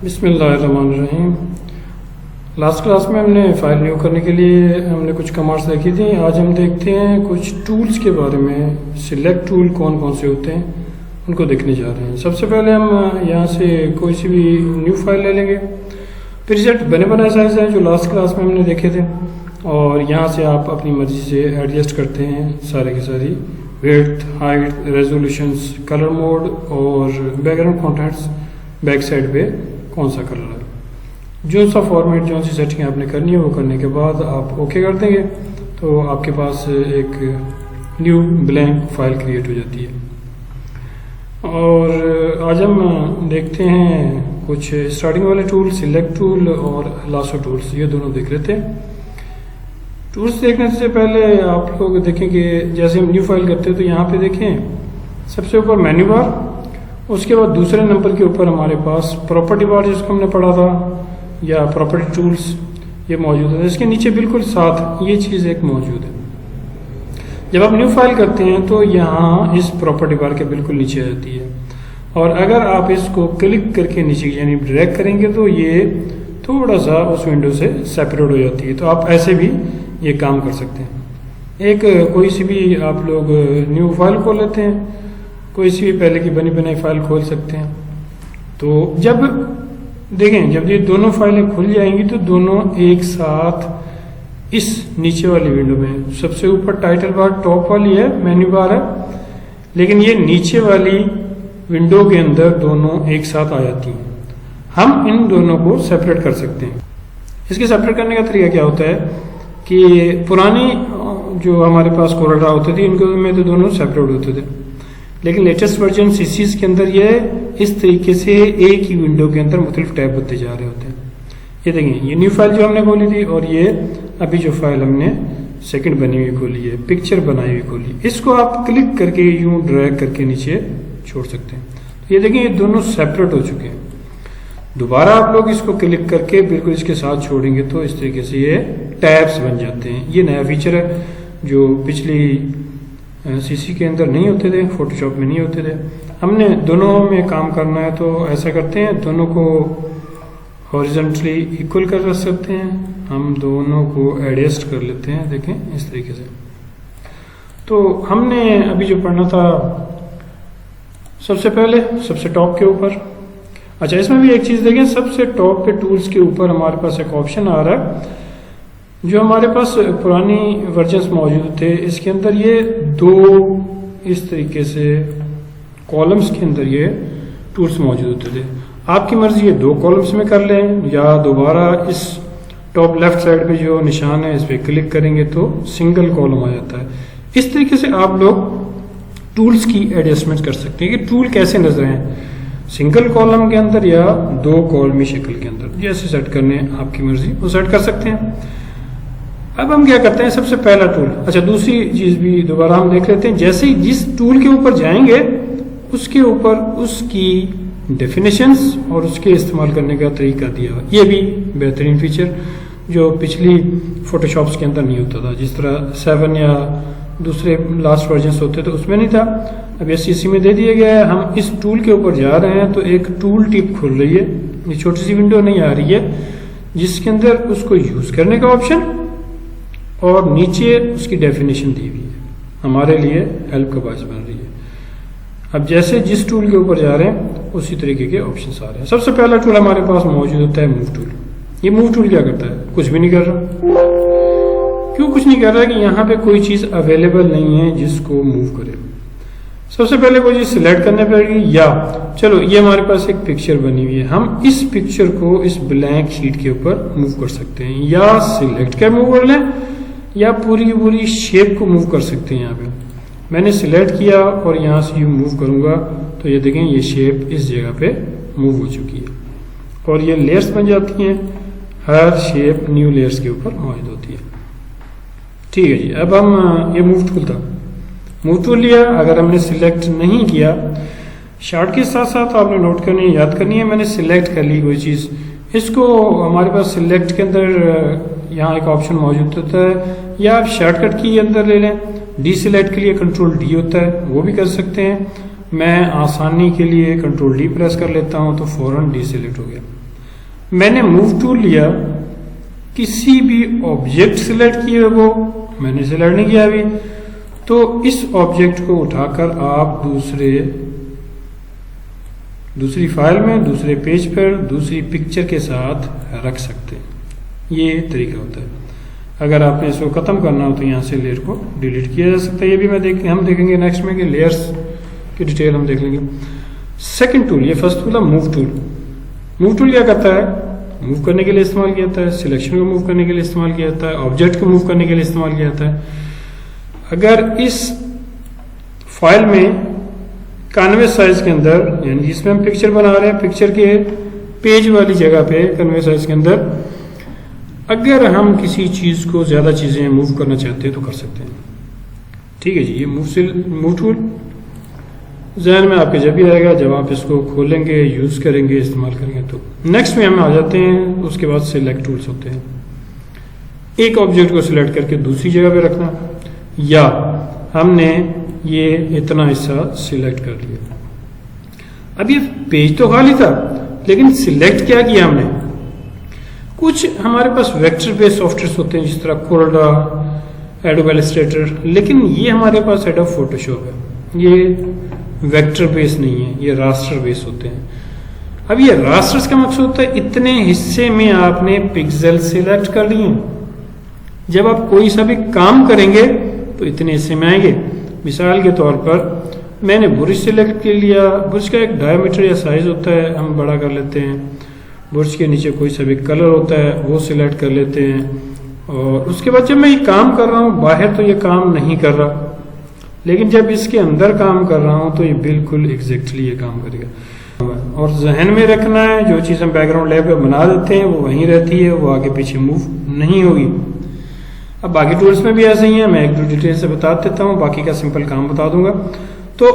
बिस्मिल्लाहिर्रहमानिर्रहीम। Last class में हमने फाइल न्यू करने के लिए हमने कुछ कमांड्स देखी थी। आज हम देखते हैं कुछ टूल्स के बारे में। सिलेक्ट टूल कौन कौन से होते हैं उनको देखने जा रहे हैं। सबसे पहले हम यहाँ से कोई सी भी न्यू फाइल ले लेंगे। प्रीसेट बने बनाए साइज हैं जो लास्ट क्लास में हमने देखे थे, और यहाँ से आप अपनी मर्जी से एडजस्ट करते हैं सारे की सारी width, height, resolutions, colour mode और बैकग्राउंड कॉन्टेंट्स बैक साइड पे कौन सा कलर है। जो सा फॉर्मेट जो सी सेटिंग आपने करनी है वो करने के बाद आप ओके कर देंगे तो आपके पास एक न्यू ब्लैंक फाइल क्रिएट हो जाती है। और आज हम देखते हैं कुछ स्टार्टिंग वाले टूल, सिलेक्ट टूल और लासो टूल्स, ये दोनों देख लेते हैं। टूल्स देखने से पहले आप लोग देखें कि जैसे हम न्यू फाइल करते हैं तो यहाँ पे देखें सबसे ऊपर मेन्यू बार, उसके बाद दूसरे नंबर के ऊपर हमारे पास प्रॉपर्टी बार जिसको हमने पढ़ा था, या प्रॉपर्टी टूल्स ये मौजूद है। इसके नीचे बिल्कुल साथ ये चीज़ एक मौजूद है। जब आप न्यू फाइल करते हैं तो यहाँ इस प्रॉपर्टी बार के बिल्कुल नीचे आ जाती है, और अगर आप इसको क्लिक करके नीचे यानी ड्रैग करेंगे तो ये थोड़ा सा उस विंडो से सेपरेट हो जाती है। तो आप ऐसे भी ये काम कर सकते हैं। एक कोई सी भी आप लोग न्यू फाइल खोल लेते हैं, कोई सी भी पहले की बनी बनाई फाइल खोल सकते हैं। तो जब देखें जब ये दोनों फाइलें खुल जाएंगी तो दोनों एक साथ इस नीचे वाली विंडो में, सबसे ऊपर टाइटल बार टॉप वाली है, मेन्यू बार है, लेकिन ये नीचे वाली विंडो के अंदर दोनों एक साथ आ जाती हैं। हम इन दोनों को सेपरेट कर सकते हैं। इसके सेपरेट करने का तरीका क्या होता है कि पुरानी जो हमारे पास कोरल ड्रा होते थे इनके में तो दोनों सेपरेट होते थे, लेकिन लेटेस्ट वर्जन सीसीज के अंदर ये इस तरीके से एक ही विंडो के अंदर मुख्तलिफ टैब होते जा रहे होते हैं। ये देखें, ये न्यू फाइल जो हमने खोली थी और ये अभी जो फाइल हमने सेकंड बनी हुई खोली है, पिक्चर बनाई हुई खोली, इसको आप क्लिक करके यूं ड्रैग करके नीचे छोड़ सकते हैं। तो ये देखें ये दोनों सेपरेट हो चुके हैं। दोबारा आप लोग इसको क्लिक करके बिल्कुल इसके साथ छोड़ेंगे तो इस तरीके से ये टैब्स बन जाते हैं। ये नया फीचर है जो पिछली सीसी के अंदर नहीं होते थे, फोटोशॉप में नहीं होते थे। हमने दोनों में काम करना है तो ऐसा करते हैं, दोनों को हॉरिजॉन्टली इक्वल कर सकते हैं। हम दोनों को एडजस्ट कर लेते हैं, देखें इस तरीके से। तो हमने अभी जो पढ़ना था सबसे पहले सबसे टॉप के ऊपर, अच्छा इसमें भी एक चीज़ देखें, सबसे टॉप पे टूल्स के ऊपर हमारे पास एक ऑप्शन आ रहा है जो हमारे पास पुरानी वर्जन्स मौजूद थे। इसके अंदर ये दो इस तरीके से कॉलम्स के अंदर ये टूल्स मौजूद होते थे। आपकी मर्जी ये दो कॉलम्स में कर लें या दोबारा इस टॉप लेफ्ट साइड पे जो निशान है इस पर क्लिक करेंगे तो सिंगल कॉलम आ जाता है। इस तरीके से आप लोग टूल्स की एडजस्टमेंट कर सकते हैं कि टूल कैसे नजर आए, सिंगल कॉलम के अंदर या दो कॉलमी शक्ल के अंदर, जैसे सेट करने आपकी मर्जी वो सेट कर सकते हैं। अब हम क्या करते हैं, सबसे पहला टूल, अच्छा दूसरी चीज भी दोबारा हम देख लेते हैं। जैसे ही जिस टूल के ऊपर जाएंगे उसके ऊपर उसकी डेफिनेशंस और उसके इस्तेमाल करने का तरीका दिया हुआ। ये भी बेहतरीन फीचर जो पिछली फोटोशॉप्स के अंदर नहीं होता था, जिस तरह 7 या दूसरे लास्ट वर्जन्स होते थे उसमें नहीं था, अब एससीसी में दे दिया गया है। हम इस टूल के ऊपर जा रहे हैं तो एक टूल टिप खुल रही है, ये छोटी सी विंडो नहीं आ रही है जिसके अंदर उसको यूज करने का ऑप्शन और नीचे उसकी डेफिनेशन दी हुई है, हमारे लिए हेल्प का बायस बन रही है। अब जैसे जिस टूल के ऊपर जा रहे हैं उसी तरीके के ऑप्शंस आ रहे हैं। सबसे पहला टूल हमारे पास मौजूद होता है मूव टूल। ये मूव टूल क्या करता है, कुछ भी नहीं कर रहा। क्यों कुछ नहीं कर रहा है कि यहाँ पे कोई चीज अवेलेबल नहीं है जिसको मूव करे। सबसे पहले कोई चीज सिलेक्ट करने पड़ेगी, या चलो ये हमारे पास एक पिक्चर बनी हुई है, हम इस पिक्चर को इस ब्लैंक शीट के ऊपर मूव कर सकते हैं, या सिलेक्ट कर मूव कर लें या पूरी की पूरी शेप को मूव कर सकते हैं। यहाँ पे मैंने सिलेक्ट किया और यहाँ से यूँ मूव करूँगा तो ये देखें ये शेप इस जगह पे मूव हो चुकी है और ये लेयर्स बन जाती हैं। हर शेप न्यू लेयर्स के ऊपर मौजूद होती है। ठीक है जी, अब हम ये मूव टूल था, मूव टूल लिया। अगर हमने सिलेक्ट नहीं किया, शार्ट के साथ साथ आपने नोट करनी है, याद करनी है, मैंने सिलेक्ट कर ली कोई चीज़, इसको हमारे पास सिलेक्ट के अंदर यहाँ एक ऑप्शन मौजूद होता है, या आप शॉर्टकट की अंदर ले लें, डी सिलेक्ट के लिए कंट्रोल डी होता है, वो भी कर सकते हैं। मैं आसानी के लिए कंट्रोल डी प्रेस कर लेता हूँ तो फौरन डी सिलेक्ट हो गया। मैंने मूव टूल लिया, किसी भी ऑब्जेक्ट सिलेक्ट किए वो मैंने सिलेक्ट नहीं किया अभी, तो इस ऑब्जेक्ट को उठाकर आप दूसरी फाइल में, दूसरे पेज पर, दूसरी पिक्चर के साथ रख सकते हैं। ये तरीका होता है। अगर आपने इसको खत्म करना हो तो यहाँ से लेयर को डिलीट किया जा सकता है। ये भी हम देखेंगे नेक्स्ट में कि लेयर्स की डिटेल हम देख लेंगे। सेकंड टूल, ये फर्स्ट टूल है मूव टूल। मूव टूल क्या करता है? मूव करने के लिए इस्तेमाल किया जाता है, सिलेक्शन को मूव करने के लिए इस्तेमाल किया जाता है, ऑब्जेक्ट को मूव करने के लिए इस्तेमाल किया जाता है। अगर इस फाइल में कैनवस साइज के अंदर, यानी जिसमें हम पिक्चर बना रहे हैं, पिक्चर के पेज वाली जगह पे कैनवस साइज के अंदर अगर हम किसी चीज को, ज्यादा चीजें मूव करना चाहते हैं तो कर सकते हैं। ठीक है जी, ये मूव टूल जहन में आपके जब भी आएगा, जब आप इसको खोलेंगे, यूज करेंगे, इस्तेमाल करेंगे। तो नेक्स्ट में हम आ जाते हैं, उसके बाद सिलेक्ट टूल्स होते हैं। एक ऑब्जेक्ट को सिलेक्ट करके दूसरी जगह पे रखना, या हमने ये इतना हिस्सा सिलेक्ट कर लिया। अब ये पेज तो खाली था, लेकिन सिलेक्ट क्या किया हमने? कुछ हमारे पास वेक्टर बेस्ड सॉफ्टवेयर होते हैं जिस तरह कोरडा, एडोब इलस्ट्रेटर, लेकिन ये हमारे पास एडोब फोटोशॉप है। ये वेक्टर बेस नहीं है, ये रास्टर बेस होते हैं। अब ये रास्टर्स का मकसद होता है इतने हिस्से में आपने पिक्सल सिलेक्ट कर लिए। जब आप कोई सा भी काम करेंगे तो इतने हिस्से में आएंगे। मिसाल के तौर पर मैंने बुर्ज सिलेक्ट कर लिया, बुर्ज का एक डायमीटर या साइज होता है, हम बड़ा कर लेते हैं। बुर्ज के नीचे कोई सा भी कलर होता है वो सिलेक्ट कर लेते हैं, और उसके बाद जब मैं ये काम कर रहा हूँ, बाहर तो ये काम नहीं कर रहा, लेकिन जब इसके अंदर काम कर रहा हूं तो ये बिल्कुल एग्जैक्टली ये काम करेगा। और जहन में रखना है, जो चीज़ हम बैकग्राउंड लेयर पे बना देते हैं वो वहीं रहती है, वो आगे पीछे मूव नहीं होगी। अब बाकी टूल्स में भी ऐसे ही है, मैं एक दो डिटेल से बता देता हूँ, बाकी का सिंपल काम बता दूंगा। तो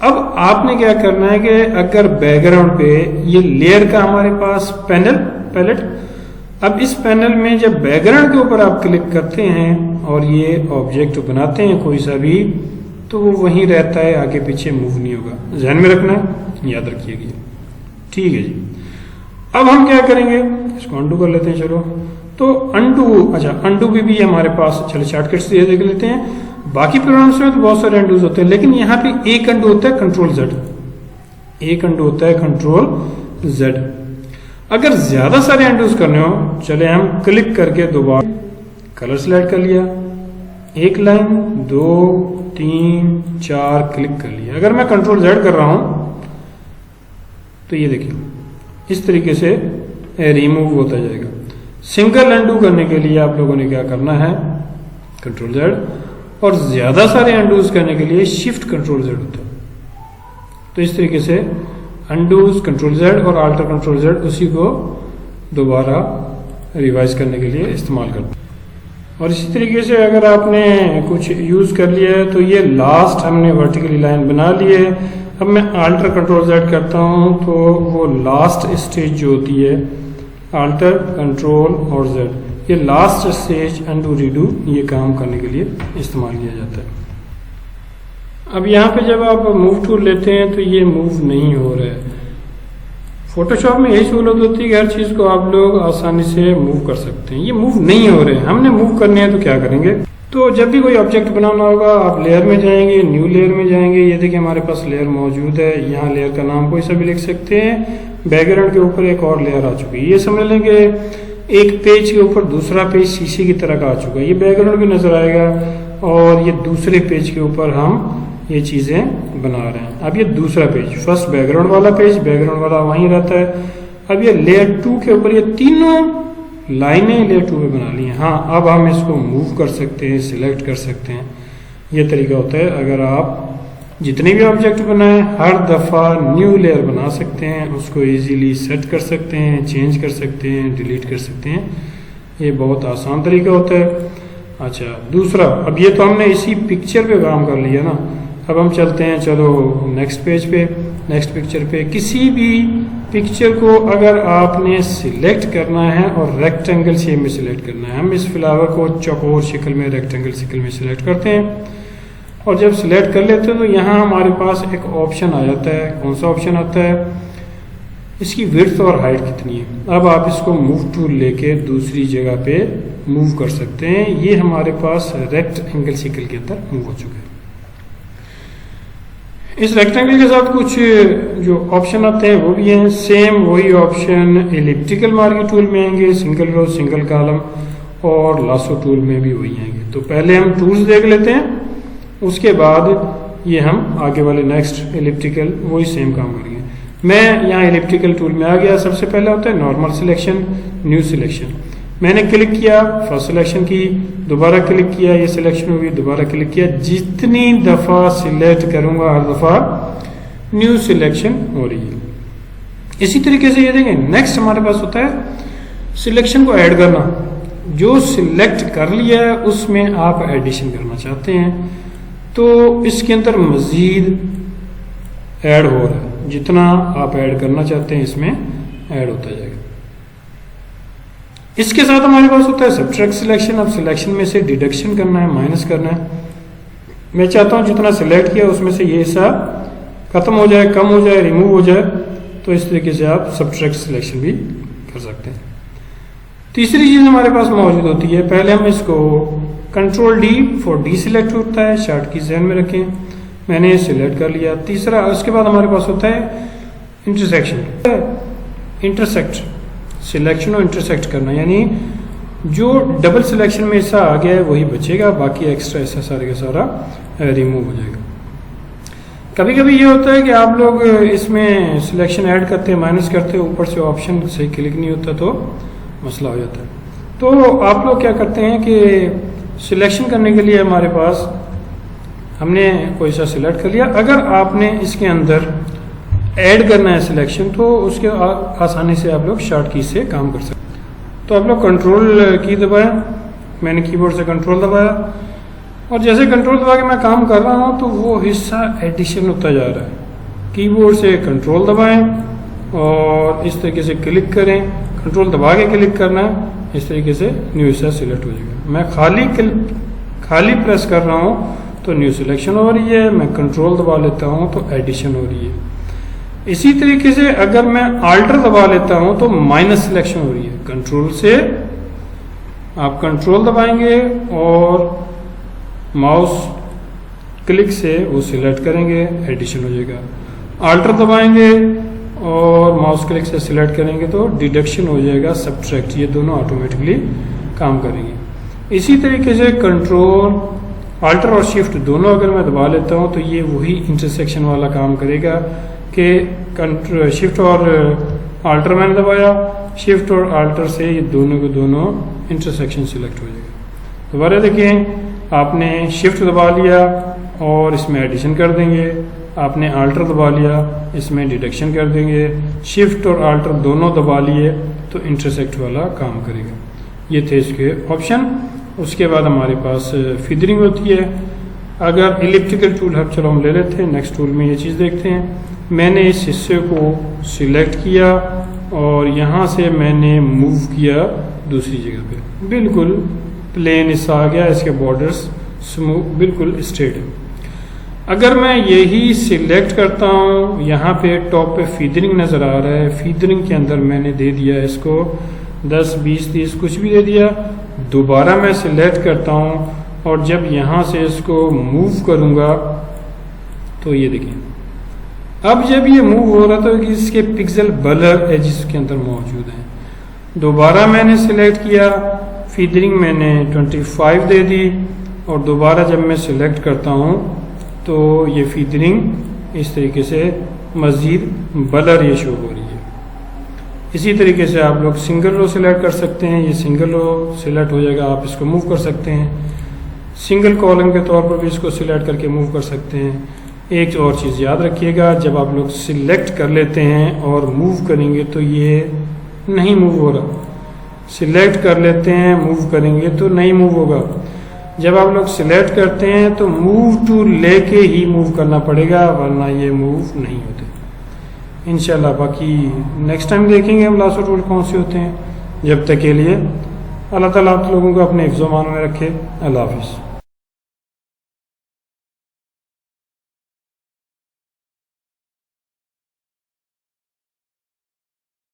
अब आपने क्या करना है कि अगर बैकग्राउंड पे ये लेयर का हमारे पास पैलेट, अब इस पैनल में जब बैकग्राउंड के ऊपर आप क्लिक करते हैं और ये ऑब्जेक्ट बनाते हैं कोई सा भी, तो वो वहीं रहता है, आगे पीछे मूव नहीं होगा। ध्यान में रखना है, याद रखिएगा। ठीक है जी। अब हम क्या करेंगे, इसको अंडू कर लेते हैं। चलो, तो अंडू, अच्छा अंडू भी हमारे पास, चलो शॉर्टकट से देख लेते हैं। बाकी प्रोग्राम्स में तो बहुत सारे अंडूज होते हैं, लेकिन यहाँ पे एक अंडू होता है कंट्रोल जेड, एक अंडू होता है कंट्रोल जेड। अगर ज्यादा सारे अंडूज करने हो, चले हम क्लिक करके दोबारा कलर सिलेक्ट कर लिया, एक लाइन, 2, 3, 4 क्लिक कर लिया। अगर मैं कंट्रोल जेड कर रहा हूं तो ये देखिए इस तरीके से रिमूव होता जाएगा। सिंगल अंडू करने के लिए आप लोगों ने क्या करना है, कंट्रोल जेड, और ज्यादा सारे अंडूज करने के लिए शिफ्ट कंट्रोल जेड होता है। तो इस तरीके से अंडूज कंट्रोल जेड और आल्टर कंट्रोल जेड उसी को दोबारा रिवाइज करने के लिए इस्तेमाल करते हैं। और इसी तरीके से अगर आपने कुछ यूज कर लिया है तो ये लास्ट हमने वर्टिकली लाइन बना ली है। अब मैं आल्टर कंट्रोल जेड करता हूं तो वो लास्ट स्टेज जो होती है, आल्टर कंट्रोल और जेड, ये लास्ट स्टेज अंडू रीडू ये काम करने के लिए इस्तेमाल किया जाता है। अब यहाँ पे जब आप मूव टूल लेते हैं तो ये मूव नहीं हो रहा है। फोटोशॉप में यही सहूलत होती है कि हर चीज को आप लोग आसानी से मूव कर सकते हैं। ये मूव नहीं हो रहे हैं, हमने मूव करने हैं तो क्या करेंगे, तो जब भी कोई ऑब्जेक्ट बनाना होगा आप लेयर में जाएंगे, न्यू लेयर में जाएंगे। ये देखिए हमारे पास लेयर मौजूद है, यहाँ लेयर का नाम कोई सा भी लिख सकते हैं। बैकग्राउंड के ऊपर एक और लेयर आ चुकी है, ये समझ लेंगे एक पेज के ऊपर दूसरा पेज शीशे की तरह का आ चुका है। ये बैकग्राउंड भी नजर आएगा और ये दूसरे पेज के ऊपर हम ये चीजें बना रहे हैं। अब ये दूसरा पेज, फर्स्ट बैकग्राउंड वाला पेज, बैकग्राउंड वाला वहीं रहता है। अब ये लेयर 2 के ऊपर ये तीनों लाइनें लेयर 2 पे बना ली हैं। हाँ, अब हम इसको मूव कर सकते हैं, सिलेक्ट कर सकते हैं। ये तरीका होता है। अगर आप जितने भी ऑब्जेक्ट बनाए हर दफा न्यू लेयर बना सकते हैं, उसको इजीली सेट कर सकते हैं, चेंज कर सकते हैं, डिलीट कर सकते हैं। ये बहुत आसान तरीका होता है। अच्छा, दूसरा, अब ये तो हमने इसी पिक्चर पे काम कर लिया ना। अब हम चलते हैं, चलो नेक्स्ट पेज पे, नेक्स्ट पिक्चर पे। किसी भी पिक्चर को अगर आपने सिलेक्ट करना है और रेक्टेंगल शेप में सिलेक्ट करना है, हम इस फ्लावर को चौकोर शक्ल में, रेक्टेंगल शक्ल में सिलेक्ट करते हैं। और जब सिलेक्ट कर लेते हैं तो यहाँ हमारे पास एक ऑप्शन आ जाता है। कौन सा ऑप्शन आता है, इसकी विड्थ और हाइट कितनी है। अब आप इसको मूव टूल लेके दूसरी जगह पे मूव कर सकते हैं। ये हमारे पास रेक्टेंगल सर्कल के अंदर मूव हो चुका है। इस रेक्टेंगल के साथ कुछ जो ऑप्शन आते हैं वो भी हैं, सेम वही ऑप्शन एलिप्टिकल मार्किंग टूल में आएंगे, सिंगल रो सिंगल कॉलम और लासो टूल में भी वही आएंगे। तो पहले हम टूल्स देख लेते हैं, उसके बाद ये हम आगे वाले नेक्स्ट एलिप्टिकल वही सेम काम करेंगे। मैं यहाँ एलिप्टिकल टूल में आ गया। सबसे पहले होता है नॉर्मल सिलेक्शन, न्यू सिलेक्शन। मैंने क्लिक किया, फर्स्ट सिलेक्शन की, दोबारा क्लिक किया, ये सिलेक्शन हुई, दोबारा क्लिक किया। जितनी दफ़ा सिलेक्ट करूंगा हर दफ़ा न्यू सिलेक्शन हो रही है। इसी तरीके से ये देखें, नेक्स्ट हमारे पास होता है सिलेक्शन को ऐड करना। जो सिलेक्ट कर लिया है उसमें आप एडिशन करना चाहते हैं तो इसके अंदर मजीद ऐड हो रहा है। जितना आप ऐड करना चाहते हैं इसमें ऐड होता जाएगा। इसके साथ हमारे पास होता है सब्ट्रैक्ट सिलेक्शन। अब सिलेक्शन में से डिडक्शन करना है, माइनस करना है। मैं चाहता हूं जितना सिलेक्ट किया उसमें से ये हिस्सा खत्म हो जाए, कम हो जाए, रिमूव हो जाए। तो इस तरीके से आप सब्ट्रैक्ट सिलेक्शन भी कर सकते हैं। तीसरी चीज हमारे पास मौजूद होती है, पहले हम इसको control D for D select होता है, शार्ट की ज़हन में रखें। मैंने सिलेक्ट कर लिया। तीसरा, उसके बाद हमारे पास होता है इंटरसेक्शन, इंटरसेक्ट सिलेक्शन और इंटरसेक्ट करना, यानी जो डबल सिलेक्शन में हिस्सा आ गया है वही बचेगा, बाकी एक्स्ट्रा हिस्सा सारे का सारा रिमूव हो जाएगा। कभी कभी ये होता है कि आप लोग इसमें सिलेक्शन ऐड करते हैं, माइनस करते हैं, ऊपर से ऑप्शन सही क्लिक नहीं होता तो मसला हो जाता है। तो आप लोग क्या करते हैं कि सिलेक्शन करने के लिए हमारे पास हमने कोई सा सिलेक्ट कर लिया। अगर आपने इसके अंदर ऐड करना है सिलेक्शन तो उसके आसानी से आप लोग शॉर्ट की से काम कर सकते हैं। तो आप लोग कंट्रोल की दबाएं, मैंने कीबोर्ड से कंट्रोल दबाया और जैसे कंट्रोल दबा के मैं काम कर रहा हूँ तो वो हिस्सा एडिशन होता जा रहा है। कीबोर्ड से कंट्रोल दबाएं और इस तरीके से क्लिक करें, कंट्रोल दबा के क्लिक करना है, इस तरीके से न्यू हिस्सा सिलेक्ट हो जाएगा। मैं खाली प्रेस कर रहा हूँ तो न्यू सिलेक्शन हो रही है, मैं कंट्रोल दबा लेता हूँ तो एडिशन हो रही है। इसी तरीके से अगर मैं आल्टर दबा लेता हूं तो माइनस सिलेक्शन हो रही है। कंट्रोल से आप कंट्रोल दबाएंगे और माउस क्लिक से वो सिलेक्ट करेंगे, एडिशन हो जाएगा। आल्टर दबाएंगे और माउस क्लिक से सिलेक्ट करेंगे तो डिडक्शन हो जाएगा, सब्ट्रैक्ट, ये दोनों ऑटोमेटिकली काम करेंगे। इसी तरीके से कंट्रोल, आल्टर और शिफ्ट दोनों अगर मैं दबा लेता हूं तो ये वही इंटरसेक्शन वाला काम करेगा कि शिफ्ट और आल्टर मैंने दबाया, शिफ्ट और आल्टर से ये दोनों को दोनों इंटरसेक्शन सिलेक्ट हो जाएगा। दोबारा देखें, आपने शिफ्ट दबा लिया और इसमें एडिशन कर देंगे, आपने आल्टर दबा लिया इसमें डिडक्शन कर देंगे, शिफ्ट और आल्टर दोनों दबा लिए तो इंटरसेक्ट वाला काम करेगा। ये थे इसके ऑप्शन। उसके बाद हमारे पास फीदरिंग होती है। अगर इलिप्टिकल टूल चलो हम ले लेते हैं, नेक्स्ट टूल में ये चीज़ देखते हैं। मैंने इस हिस्से को सिलेक्ट किया और यहाँ से मैंने मूव किया दूसरी जगह पे, बिल्कुल प्लेन हिस्सा आ गया, इसके बॉर्डर्स स्मूथ बिल्कुल स्ट्रेट है। अगर मैं यही सिलेक्ट करता हूँ, यहाँ पे टॉप पे फीदरिंग नज़र आ रहा है, फीदरिंग के अंदर मैंने दे दिया इसको 10, 20, 30 कुछ भी दे दिया। दोबारा मैं सिलेक्ट करता हूँ और जब यहाँ से इसको मूव करूँगा तो ये देखिए, अब जब ये मूव हो रहा था कि इसके पिक्सल ब्लर एजेस के अंदर मौजूद हैं। दोबारा मैंने सिलेक्ट किया, फीदरिंग मैंने 25 दे दी और दोबारा जब मैं सिलेक्ट करता हूँ तो ये फीदरिंग इस तरीके से मज़ीद ब्लर ये शो हो रही है। इसी तरीके से आप लोग सिंगल रो सिलेक्ट कर सकते हैं, ये सिंगल रो सिलेक्ट हो जाएगा, आप इसको मूव कर सकते हैं। सिंगल कॉलम के तौर पर भी इसको सिलेक्ट करके मूव कर सकते हैं। एक और चीज़ याद रखिएगा, जब आप लोग सिलेक्ट कर लेते हैं और मूव करेंगे तो ये नहीं मूव हो रहा, सिलेक्ट कर लेते हैं मूव करेंगे तो नहीं मूव होगा। जब आप लोग सिलेक्ट करते हैं तो मूव टू लेके ही मूव करना पड़ेगा, वरना ये मूव नहीं होते। इंशाल्लाह बाकी नेक्स्ट टाइम देखेंगे हम लासो टूल कौन से होते हैं। जब तक के लिए अल्लाह ताला आप लोगों को अपने हिफ्ज़-ओ-मान में रखे। अल्लाह हाफिज़।